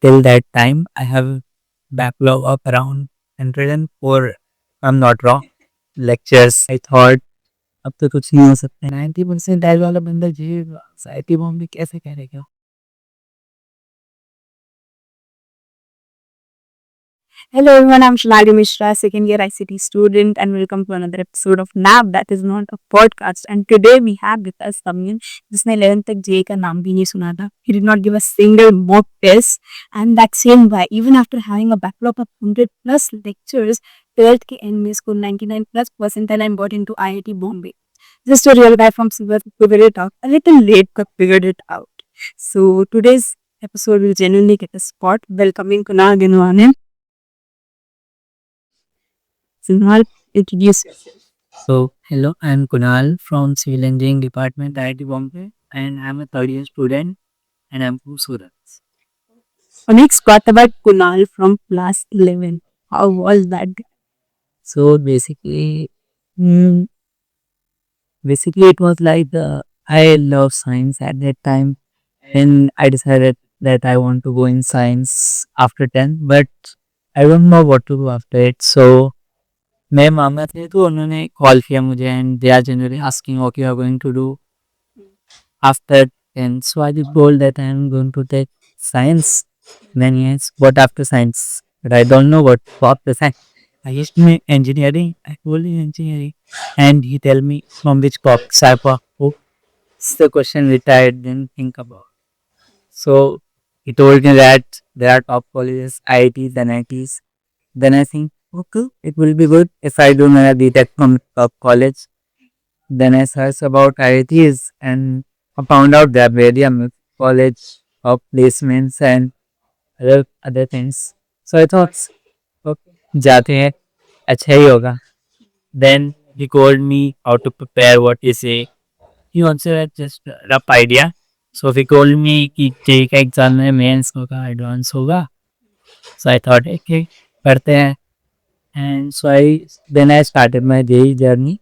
till that time, I have backlog of around 104, I'm not wrong, lectures. I thought अब तो कुछ नहीं हो सकता है। 90% डैल वाला बंदा जी आईआईटी बॉम्बे कैसे करेगा? Hello everyone, I'm Shalali Mishra, second year ICT student, and welcome to another episode of NAB that is not a podcast. And today we have with us someone जिसने 11th तक JEE का नाम भी नहीं सुना था. He did not give a single mock test, and that's same why even after having a backlog of 100 plus lectures, 12th के end में scored 99 plus percentile and got into IIT Bombay. Just a real guy from Surat who figured it out a little late, but figured it out. So today's episode will genuinely get a spot welcoming Kunal Ginwane. Kunal, introduce yourself. So, hello, I'm Kunal from Civil Engineering Department, IIT Bombay, and I'm a third year student, and I'm from Surat. Our next got about Kunal from class 11. How was that? So mm, basically it was like I love science at that time, and I decided that I want to go in science after 10, but I don't know what to do after it. So मेरे मामा थे तो उन्होंने call किया मुझे and they are generally asking what you are going to do after 10. So I just told that I am going to take science. Then yes, what after science? But I don't know what after science. I used to make engineering. I told him engineering, and he tell me from which corp cyber. Oh, it's the question which I didn't think about. So he told me that there are top colleges, IITs, NITs. Then I think, okay, it will be good if I do my BTech from top college. Then I searched about IITs and I found out that very college of placements and other things. So I thought, okay, जाते हैं अच्छा ही होगा. Then he told me how to prepare what he say. He also had just a rough idea. So he told me कि JEE का exam में mains होगा advance होगा. So I thought okay पढ़ते हैं. And so I started my JEE journey.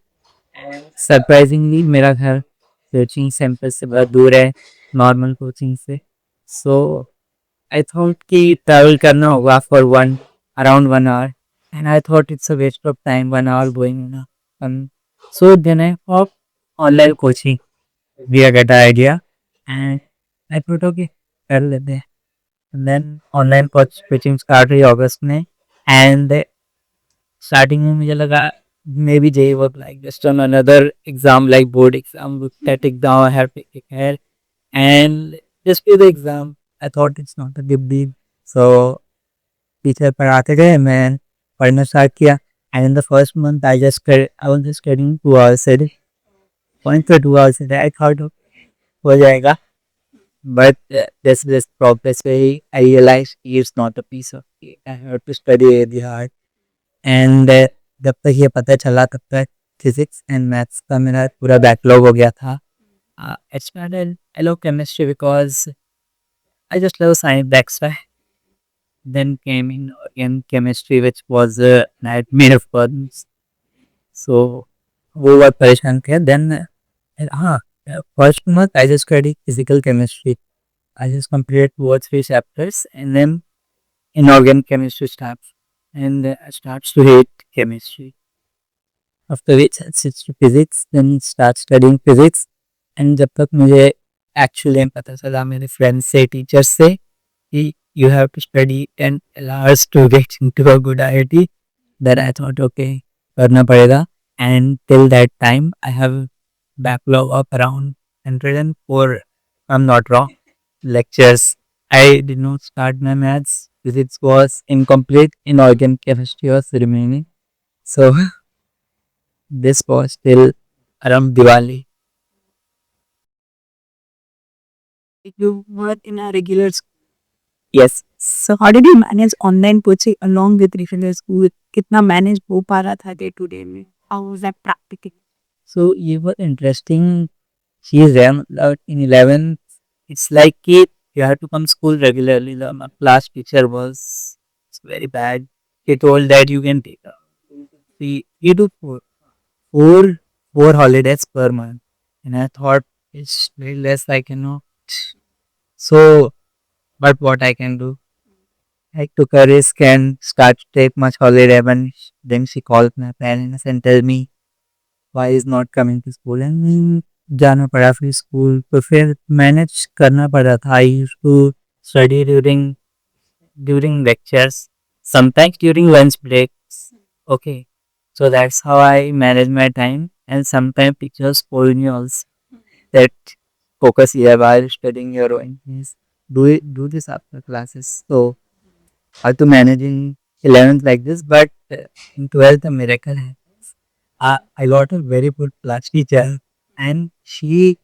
And surprisingly मेरा घर coaching centre से बहुत दूर है नॉर्मल कोचिंग से. So I thought कि ट्रैवल करना होगा for around 1 hour. And I thought it's a waste of time 1 hour going in a so then I hopped online coaching. We got the idea and I thought okay कर लेते हैं. And then online coaching start हुई अगस्त में. And starting में मुझे लगा maybe JEE was like just on another exam like board exam, that exam I have to prepare and just give the exam. I thought it's not a big deal. So teacher पढ़ाते गए मैं पढ़ना start किया. And in the first month I was just studying 2 hours a day. 0.2 hours a day. I thought हो जाएगा. But this progress way I realized it's not a piece of cake. I have to study really hard. And जब तक ये पता चला तब तक physics and maths का मेरा पूरा बैकलॉग हो गया था. I love chemistry because I just love science, that's why. Then came in again chemistry which was a nightmare of problems. So वो बहुत परेशान किया. Then हाँ, first month I just studied physical chemistry. I just completed 2 or 3 chapters and then inorganic chemistry starts and I starts to hate chemistry. After which I switched to physics, then start studying physics. And जब तक मुझे actually पता चला मेरे friends से teachers से कि you have to study 10 hours to get into a good IIT, then I thought okay करना पड़ेगा. And till that time I have backlog of around 104, I'm not wrong, lectures. I did not start my maths. Physics was incomplete. Inorganic chemistry was remaining. So this was till around Diwali. You were in a regular school. Yes. So how did you manage online coaching along with regular school? कितना manage हो पा रहा था day to day में? How was that practical? So it was interesting. She is there in 11. It's like it, you have to come school regularly. The my class teacher was very bad. He told that you can take you do four, four holidays per month. And I thought it's very less I can know. So, but what I can do? I took a risk and started to take much holiday. When then she called my parents and tell me why is not coming to school and जाना पड़ा फिर school तो फिर manage करना पड़ा था. I used to study during lectures, sometimes during lunch breaks. Okay, so that's how I manage my time. And sometimes teachers scold me also that focus here while studying your own things. Do this after classes. So how to manage in 11th like this, but in 12th a miracle happened. I got a very good class teacher, and she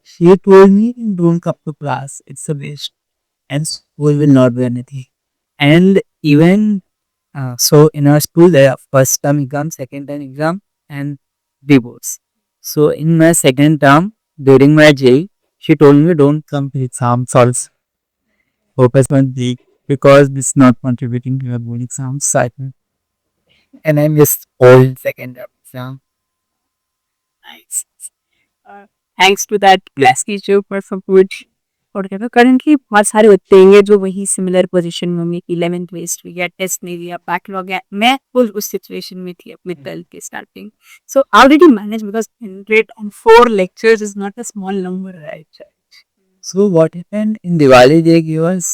told me don't come to class. It's a waste, and school will not do anything. And even so, in our school there are first term exam, second term exam, and the boards. So in my second term during my J, she told me don't come to exams also. Focus on the because this is not contributing to your board exams. So I think, and I missed all second term exam. Nice. Thanks to that class teacher for support. और क्या currently बहुत सारे होते हैं जो वही similar position में होंगे कि 11th वेस्ट हो गया, टेस्ट नहीं दिया, बैकलॉग है. मैं फुल उस सिचुएशन में थी अपने 12th के starting. So how did you manage because 104 lectures is not a small number, right? So what happened in Diwali? They gave us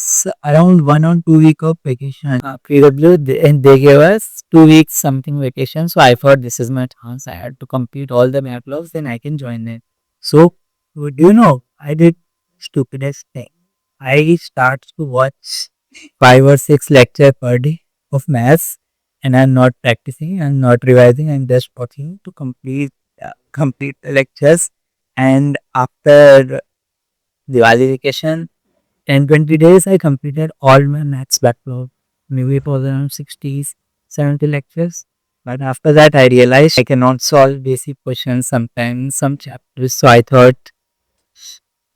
around 1 or 2 week of vacation. PW and they gave us 2 weeks something vacation. So I thought this is my chance. I had to complete all the backlogs, then I can join it. So do you know I did stupidest thing. I start to watch 5 or 6 lecture per day of maths, and I'm not practicing. I'm not revising. I'm just watching to complete the lectures. And after Diwali vacation, 10-20 days, I completed all my maths backlog. Maybe it was around 60, 70 lectures. But after that, I realized I cannot solve basic questions sometimes, some chapters. So I thought,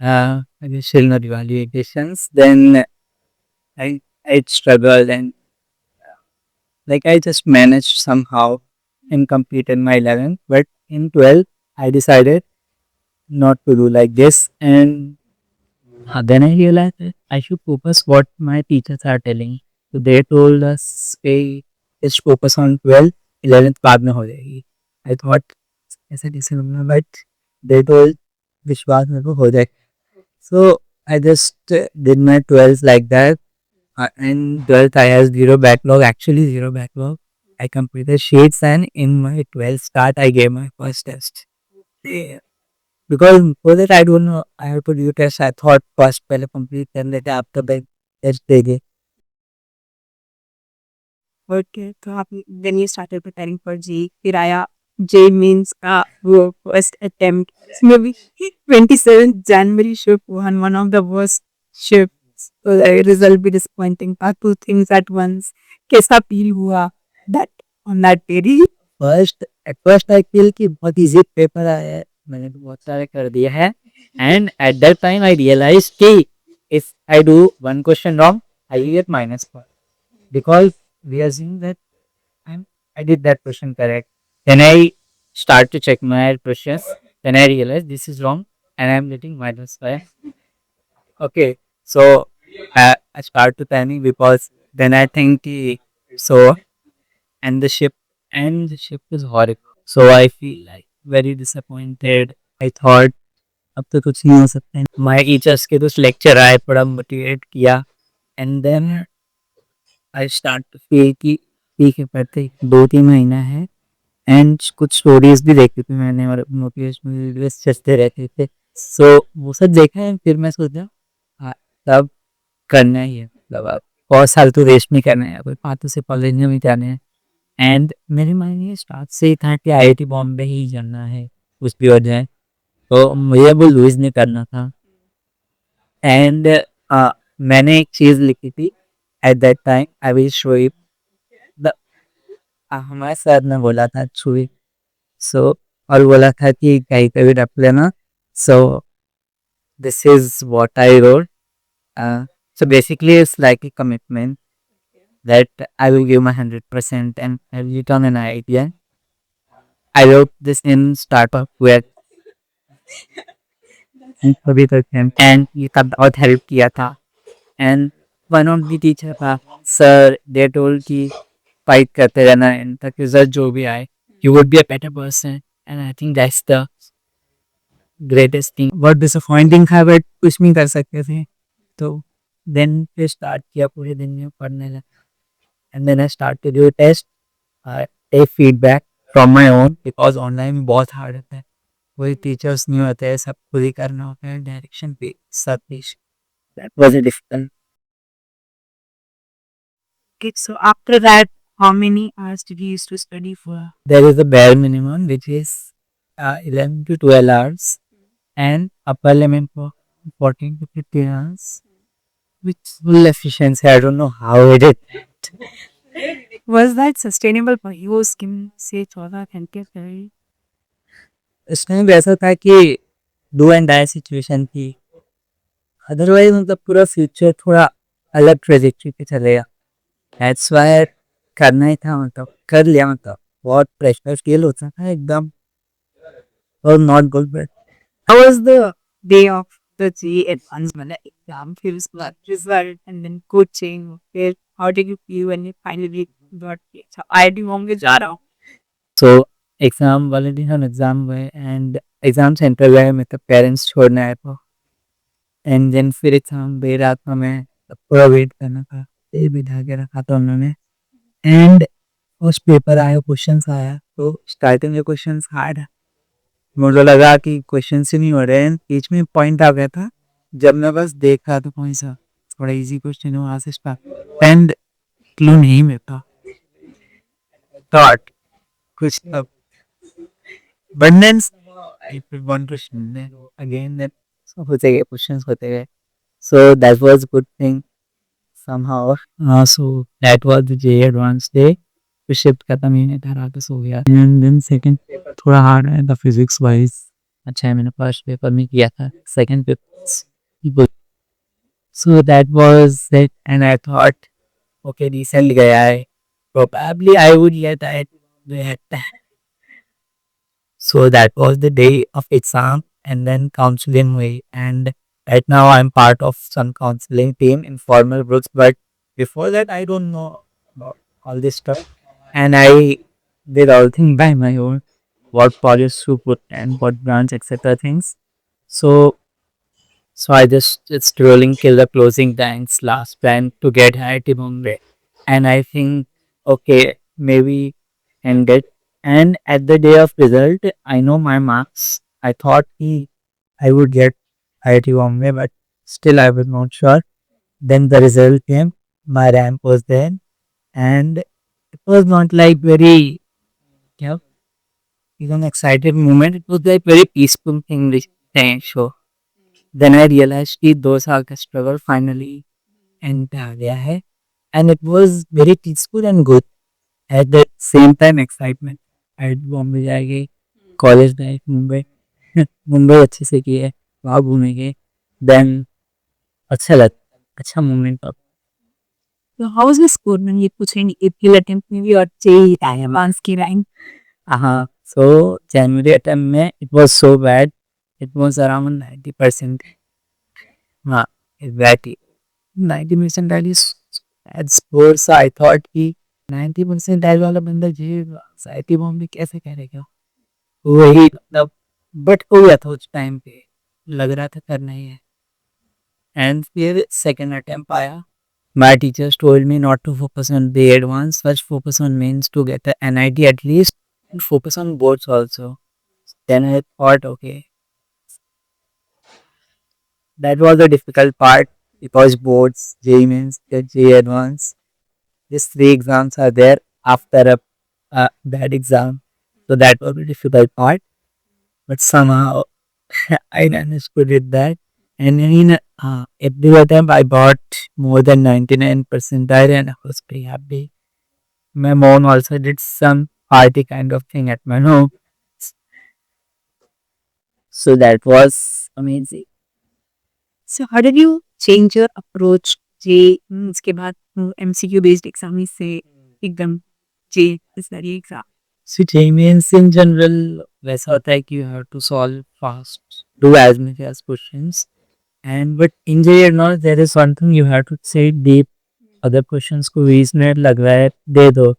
I will still not Diwali vacations. Then I struggled and like I just managed somehow and completed my 11th. But in 12th, I decided not to do like this. And then I realized that I should focus what my teachers are telling. So they told us, "Hey, just focus on 12th, 11th बाद में हो जाएगी." I thought ऐसा कैसे होगा, but they told विश्वास मेरे को हो जाए. So I just did my 12th like that. In 12th I had zero backlog, actually zero backlog. I completed sheets and in my 12th start I gave my first test. Yeah. Because before that I don't know I have to do test. I thought first पहले complete कर लेते after that test देंगे. Okay, तो आप then you started preparing for JEE. फिर आया जे means का वो फर्स्ट अटेम्प्ट. इसमें भी 27 जनवरी shift one of the worst shifts. Result भी डिसअपॉइंटिंग था. Two things at once. कैसा फील हुआ that on that day? At first I feel कि बहुत easy पेपर आया है. मैंने तो बहुत सारे कर दिया है. And at that time I realized कि if I do one question wrong, I will get -4. Because we assume that I did that question correct. Then I start to check my questions. Then I realize this is wrong and I'm getting -5. Okay, so I start to panic because then I think कि, so and the shift is horrible. So I feel like very disappointed. I thought अब तो कुछ नहीं हो सकता है. My teachers के कुछ lecture आए थोड़ा motivate किया. And then I start to feel कि ठीक है पढ़ते 2-3 महीना है. एंड कुछ स्टोरीज भी देखी थी मैंने और मोटिवेशनल वीडियोस चलते रहते थे. सो वो सब देखा है. फिर मैं सोचा हाँ तब करना ही है. मतलब अब बहुत साल तो वेस्ट नहीं करना है. कोई 5 से कॉलेज में भी जाने हैं. एंड मेरे माइंड में स्टार्ट से ही था कि IIT बॉम्बे ही जाना है कुछ भी हो जाए. तो मुझे वो लूज नहीं करना था. एंड मैंने एक चीज़ लिखी थी at that time. I will show you the हमारे सर ने बोला था छुई. सो और बोला था कि कहीं पे भी रख लेना. So this is what I wrote. So basically it's like a commitment that I will give my 100% and I will return an idea. I wrote this in startup where सभी करते हैं and ये सब बहुत हेल्प किया था. And one of the teacher था sir, they told कि fight करते रहना and तक result जो भी आए, you would be a better person, and I think that's the greatest thing. बहुत disappointing था but कुछ नहीं कर सकते थे, तो then फिर start किया पूरे दिन में पढ़ने लगा, and then I started to do test, take feedback from my own because online में बहुत hard होता है, कोई टीचर्स नहीं होते हैं, सब खुद ही करना होता है, डायरेक्शन पे सब कुछ. That was a difficult. Okay, so after that, how many hours did you used to study for? There is a bare minimum which is 11 to 12 hours and upper limit for 14 to 15 hours, which full efficiency. I don't know how it is. Was that sustainable for you? Skim से 14 घंटे करी. उस time ऐसा था कि do and die situation थी, otherwise मतलब पूरा फ्यूचर थोड़ा अलग ट्रेजेक्टरी पे चलेगा. दैट्स वाई करना ही था, मतलब कर लिया, मतलब बहुत प्रेशर फील होता था एकदम, और not good but. How was the day of the GE advanced मतलब exam फिर उसके बाद result and then coaching फिर how did you feel when you finally got अच्छा IIT बॉम्बे जा रहा हूँ. सो एग्ज़ाम वाले दिन हम एग्ज़ाम हुए एंड एग्ज़ाम सेंटर गए, मतलब पेरेंट्स छोड़ने आए थे, एंड देन फिर एग्ज़ाम दे रात में हमें पूरा वेट करना था, फिर बिठा के रखा था उन्होंने, एंड फर्स्ट पेपर आया, क्वेश्चंस आया, तो स्टार्टिंग में क्वेश्चंस हार्ड है, मुझे लगा कि क्वेश्चन ही नहीं हो रहे हैं, बीच में पॉइंट आ गया था जब मैं बस देख रहा था कौन सा थोड़ा इजी क्वेश्चन है वहाँ से स्टार्ट, एंड क्लू नहीं मिलता, थॉट कुछ तब, but then one question again then होते गए क्वेश्चंस होते गए, so that was good thing somehow. So that was the J advanced day. फिर शिफ्ट खत्म ही नहीं था, रात को सो गया, एंड देन सेकंड थोड़ा हार्ड है था फिजिक्स वाइज. अच्छा है मैंने फर्स्ट पेपर में किया था, second paper, so that was it, and I thought okay recent गया है, probably I would get that. So that was the day of exam and then counseling way, and right now I'm part of some counseling team in formal groups, but before that I don't know about all this stuff, and I did all things by my own, what polish to put and what branch etc things. So I just rolling till the closing times last plan to get IIT Bombay, and I think okay maybe and get, and at the day of result I know my marks. I thought I would get IIT Bombay, but still I was not sure. Then the result came, my rank was there, and it was not like very, you know, an excited moment. It was like very peaceful thing. This thing. So then I realized कि 2 साल का struggle finally end पे आ गया है, and it was very peaceful and good at the same time excitement. आई बॉम्बे जाएंगे, college life Mumbai, Mumbai अच्छे से की है, वहाँ घूमेंगे, देन अच्छा लग, अच्छा moment. So how was the score when you put in April attempt maybe or JEE advanced की rank? हाँ, so January attempt में it was so bad, it was around 90%. हाँ, exactly 90% is bad score. So I thought कि 90% वाला बंदा जी IIT Bombay कैसे करेगा, वही मतलब, बट हो गया था उस टाइम पे, लग रहा था करना ही है, एंड फिर सेकेंड अटेम्प्ट आया. My teachers told me not to focus on the advanced, first focus on mains to get the NIT at least, and focus on boards also. Then I thought, okay, that was the difficult part because boards, JEE mains, JEE advanced, these 3 exams are there after a bad exam. So that was the difficult part, but somehow I managed to do that. And in every attempt, I got more than 99% and I was pretty happy. My mom also did some party kind of thing at my home. So that was amazing. So how did you change your approach जे उसके बाद MCQ based exam से एकदम जे इस सारी exam. So means in general, वैसा होता है कि you have to solve fast, do as many as questions. And but in JEE not there is one thing you have to say deep. Other questions को reasonable लग रहा है दे दो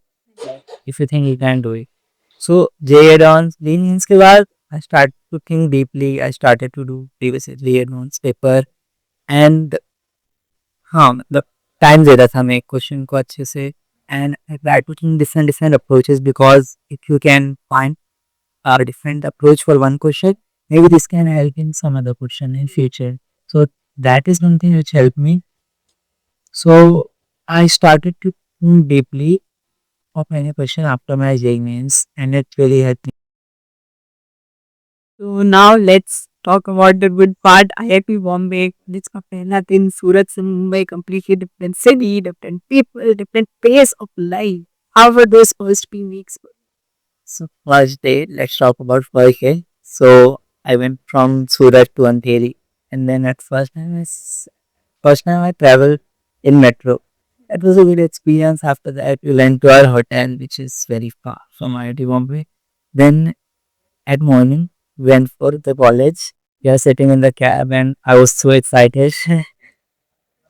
if you think you can do it. So JEE advance means के बाद I started to think deeply. I started to do previously JEE advance paper and हाँ मतलब time दे रहा था मैं क्वेश्चन को अच्छे से and I try to think different approaches because if you can find a different approach for one question, maybe this can help in some other question in future. So that is something which helped me. So I started to think deeply of any question after my JEE mains and it really helped me. So now let's talk about the good part. IIT Bombay, जिसका पहला दिन सूरत से Mumbai, completely different city, different people, different pace of life. How were those first few weeks? So first day, let's talk about first day. So I went from Surat to Andheri and then at first time I traveled in metro. That was a good experience. After that, we went to our hotel, which is very far from IIT Bombay. Then at morning, went for the college. We are sitting in the cab, and I was so excited.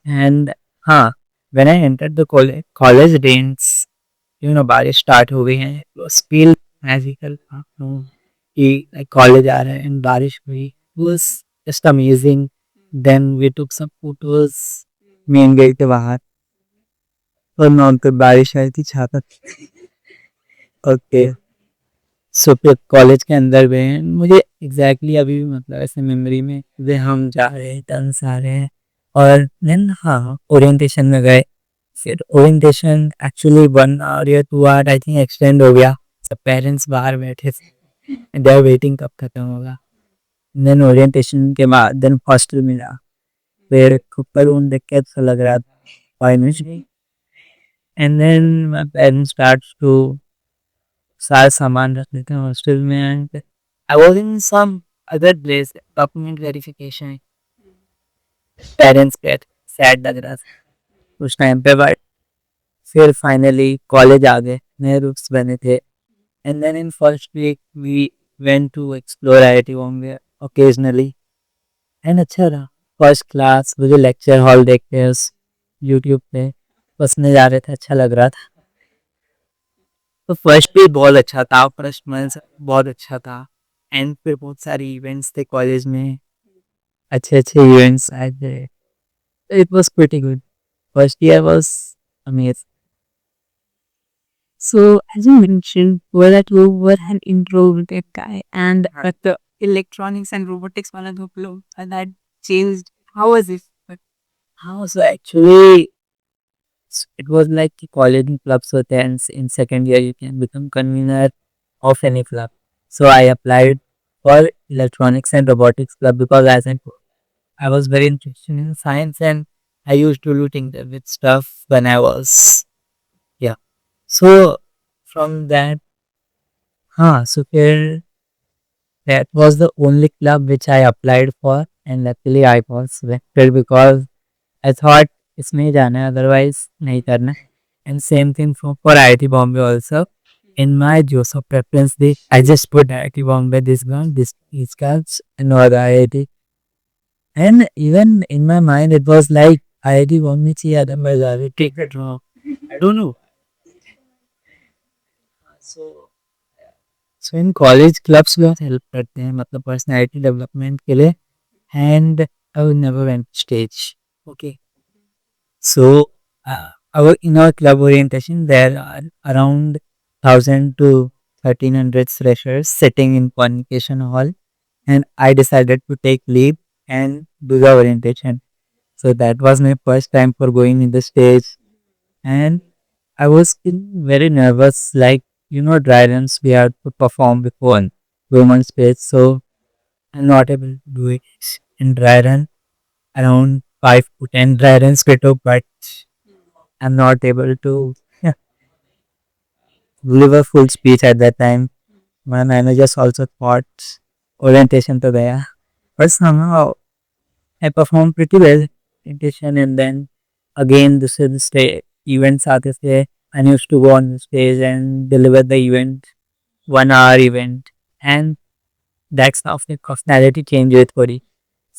and when I entered the college rains, बारिश start हो गई है. It was feel magical. कि like college आ रहा है and बारिश हुई. It was just amazing. Then we took some photos. Main gate के बाहर और नॉन पे बारिश आई थी छाता. ओके सो फिर कॉलेज के अंदर गए हैं. मुझे एग्जैक्टली अभी भी मतलब ऐसे मेमोरी में जैसे हम जा रहे हैं टर्न्स आ रहे हैं और देन ओरिएंटेशन में गए. फिर ओरिएंटेशन एक्चुअली 1 आवर या 2 आवर आई थिंक एक्सटेंड हो गया. सब पेरेंट्स बाहर बैठे थे दे आर वेटिंग कब खत्म होगा. देन ओरिएंटेशन के बाद देन हॉस्टल मिला. फिर ऊपर रूम देख के अच्छा लग रहा था financially. And then my parents start to सारा सामान रख लेते हैं हॉस्टल में. And I was in some other place document verification. Parents पे सैड लग रहा था उस टाइम पे. बट फिर फाइनली कॉलेज आ गए. नए रूट्स बने थे. And then in first week we went to explore IIT Bombay occasionally. एंड अच्छा रहा. फर्स्ट क्लास वो जो लेक्चर हॉल देखते हैं उस यूट्यूब पे बसने जा रहे थे. अच्छा लग रहा था. तो फर्स्ट भी बहुत अच्छा था. फर्स्ट मंथ बहुत अच्छा था. एंड फिर बहुत सारे इवेंट्स थे कॉलेज में. अच्छे अच्छे इवेंट्स आए थे. It was pretty good. First year was amazing. So, as you mentioned, were that you were an introverted guy, and but the electronics and robotics वाला जो flow and that changed. How was it? But हाँ so actually it was like कि college में clubs होते हैं. In second year you can become convener of any club. So I applied for electronics and robotics club because as I was very interested in science and I used to do tinker with stuff when I was yeah. So from that so फिर that was the only club which I applied for and luckily I was selected because I thought इसमें ही जाना है otherwise नहीं करना है. And same thing for IIT Bombay also. In my Joseph preference, I just put IIT Bombay, this one, these cards, and no other IIT. And even in my mind, it was like IIT Bombay चाहिए other मैं take it wrong. I don't know. So so in college clubs बहुत help करते हैं मतलब personality development के लिए. And I would never went stage. Okay. So, in our club orientation, there are around 1,000 to 1,300 freshers sitting in communication hall, and I decided to take leave and do the orientation. So that was my first time for going in the stage, and I was very nervous. Like dry runs we have to perform before women's stage, so I'm not able to do it in dry run. Around 5 to 10 dry runs we took, but I'm not able to deliver full speech at that time. My managers also thought orientation to there. But somehow I performed pretty well orientation and then again this is the events आते थे. I used to go on the stage and deliver the event, 1 hour event and that's how the personality changed with Puri.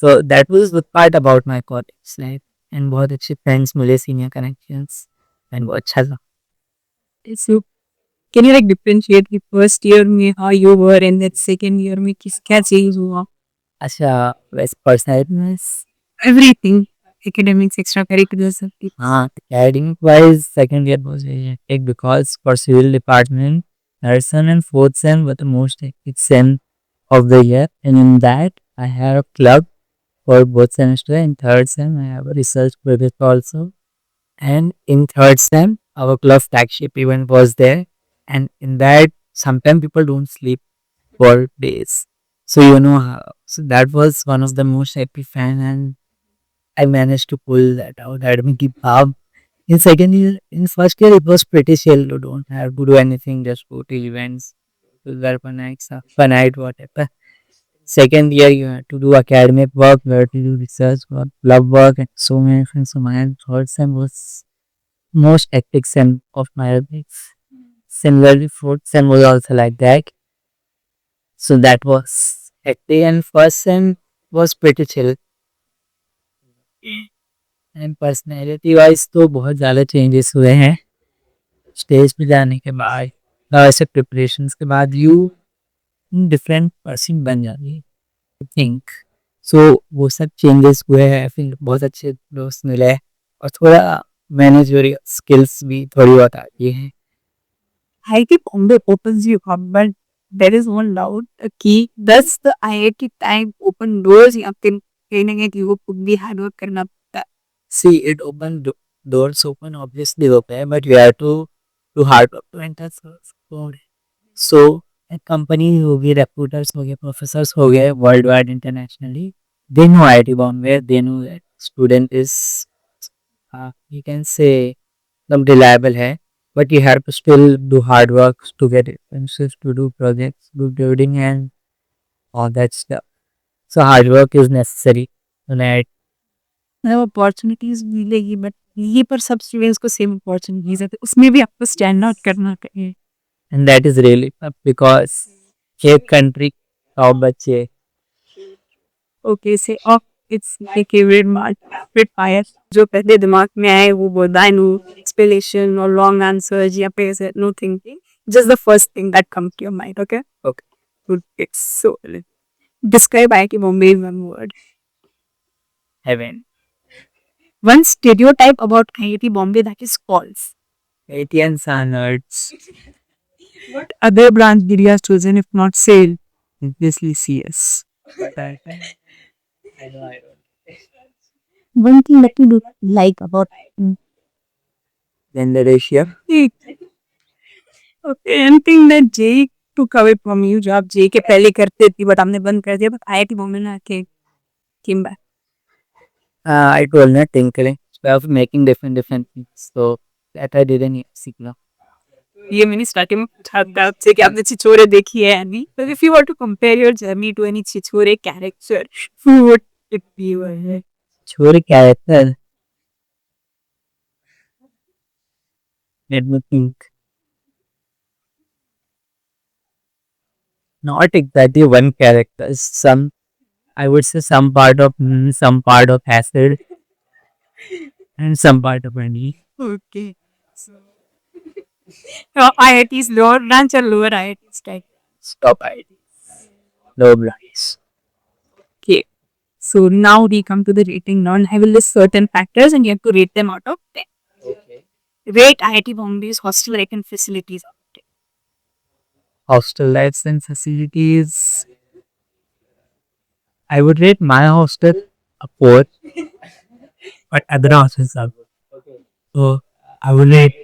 So that was the part about my college life. And बहुत अच्छे friends मिले, senior connections, and बहुत अच्छा था. So can you like differentiate the first year में how you were and that second year में किस क्या change हुआ? अच्छा, वैसे personality में Everything, academics, extracurriculars, everything. हाँ, academic wise second year was very hectic because for civil department, third sem and fourth sem were the most hectic sem of the year. And in that, I had a club for both semester. In third sem, I have a research project also. And in third sem, our club flagship event was there. And in that, sometimes people don't sleep for days. So you know how. So that was one of the most happy fan, and I managed to pull that out. I had me keep up. In second year, in first year, it was pretty chill. You don't have to do anything, just go to events, to fun night, whatever. Second year, you have to do academic work, you have to do research work, lab work, and so many things. So my third sem was most hectic sem of my life. Similarly, fourth sem was also like that. So that was hectic, and first sem was pretty chill. And personality wise तो बहुत ज़्यादा changes हुए हैं stage पे जाने के बाद, ऐसे प्रिपरेशंस के बाद यू डिफरेंट पर्सन बन जाती है आई थिंक. सो वो सब चेंजेस हुए हैं, फिर बहुत अच्छे दोस्त मिले और थोड़ा मैनेजरियल स्किल्स भी थोड़ी बहुत आती हैं. IIT Bombay opens you up, but there is one doubt कि does the IIT time open doors या फिर कहीं ना कहीं वो खुद भी हार्ड वर्क करना पड़ता है? See, it doors open obviously open, but you have to do hard work to enter. So एक कंपनी हो गई, recruiters हो गए, प्रोफेसर्स हो गए world wide internationally, they know IIT Bombay, they know that student is you can say reliable है, but you have to still do hard work to get references, to do projects, do coding and all that stuff. So hard work is necessary. Right. मतलब opportunities मिलेगी but ये पर सब students को same opportunities है तो उसमें भी आपको स्टैंड आउट करना चाहिए. And that is really tough because एक country top बच्चे ओके से off it's like favourite mark rapid fire जो पहले दिमाग में आए वो बोलता नो एक्सप्लेनेशन और लॉन्ग आंसर्स या फिर no thinking just the first thing that come to your mind. Okay good it's so describe IIT Bombay in one word. heaven. One stereotype about IIT Bombay that is false. ATNs are nerds. What other branch did you have chosen if not sale? Obviously CS. One thing that you do like about Gender ratio. okay, anything that Jay took away from you जो आप Jay के पहले करते थी but आपने बंद कर दिया बट IIT Bombay में आके came back. I told her tinkering. So I was making different things. So that I didn't सीखना. ये मैंने स्टार्टिंग में पूछा था आपसे कि आपने छिछोरे देखी है यानी but if you were to compare your journey to any Chhichhore character who would it be? छोरे character. Let me think. Not exactly one character. Some, I would say, some part of some part of acid, and some part of any. Okay. So, IIT's lower branch or lower IIT's type? Stop it. Low branch. Okay. So now we come to the rating. Now I will list certain factors and you have to rate them out of 10. Okay. Rate IIT Bombay's hostel like and facilities out of 10. Hostel lives and facilities. I would rate my hostel a 4, but other hostels are good. So I would rate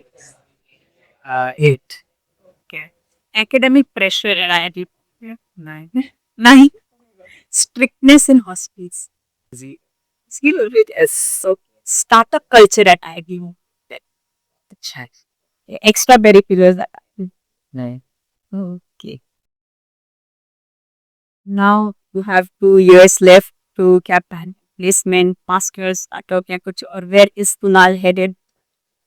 8. Okay. Academic pressure at IIT. Yeah. 9. 9. Strictness in hostels. Zero rate as so startup culture at IIT Bombay. अच्छा है. Extra peripherals at नहीं. Okay. Now you have 2 years left to cap placement, masters, startup या कुछ और where is Kunal headed?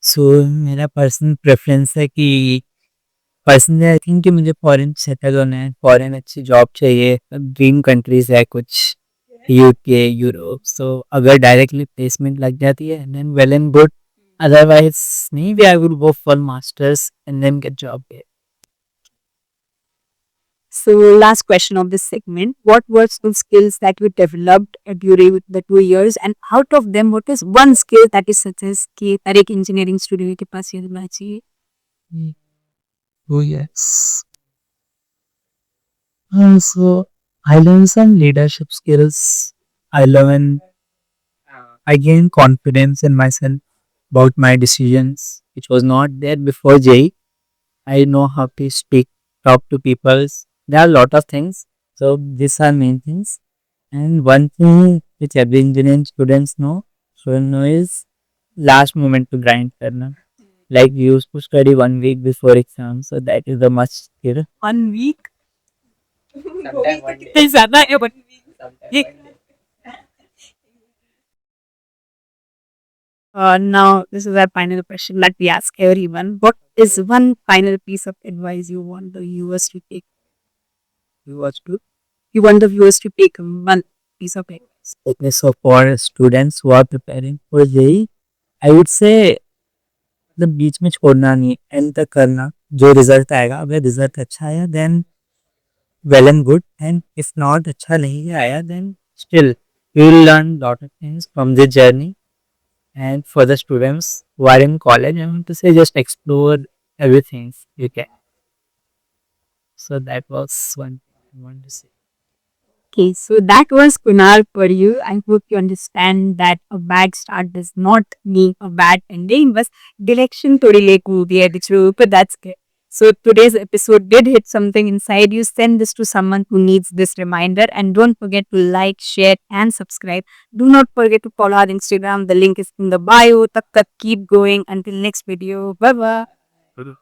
सो मेरा personal preference है कि personally I think कि मुझे फॉरेन सेटल होना है, फॉरेन अच्छी जॉब चाहिए, ड्रीम कंट्रीज है कुछ UK, यूरोप. So अगर डायरेक्टली प्लेसमेंट लग जाती है then well and good. Otherwise maybe I would go for masters and then get job here. So, last question of this segment. What were some skills that you developed during the 2 years? And out of them, what is one skill that is such as कि हर एक engineering student के पास ये होना चाहिए? Oh yes. So I learned some leadership skills. I learned, I gained confidence in myself about my decisions, which was not there before J. I know how to speak, talk to people. There are a lot of things. So these are main things. And one thing which every engineering student know is last moment to grind करना. Like we used to study 1 week before exam, so that is the must skill. 1 week? Sometime one day. कितने ज़्यादा है 1 week? Now, this is our final question that we ask everyone. What is one final piece of advice you want the viewers to take? You watch to. You want the viewers to take one piece of advice. Okay, so for students who are preparing for JEE, I would say मतलब बीच में छोड़ना नहीं, and तक करना. जो result आएगा, अगर result अच्छा आया then well and good, and if not अच्छा नहीं आया then still you will learn lot of things from this journey. And for the students who are in college, I want to say just explore everything you can. So that was one thing I want to say. Okay, so that was Kunal for you. I hope you understand that a bad start does not mean a bad ending. बस direction थोड़ी late हुई है दिख रही, but that's good. So today's episode did hit something inside you. Send this to someone who needs this reminder, and don't forget to like, share, and subscribe. Do not forget to follow our Instagram. The link is in the bio. Tak keep going until next video. Bye bye.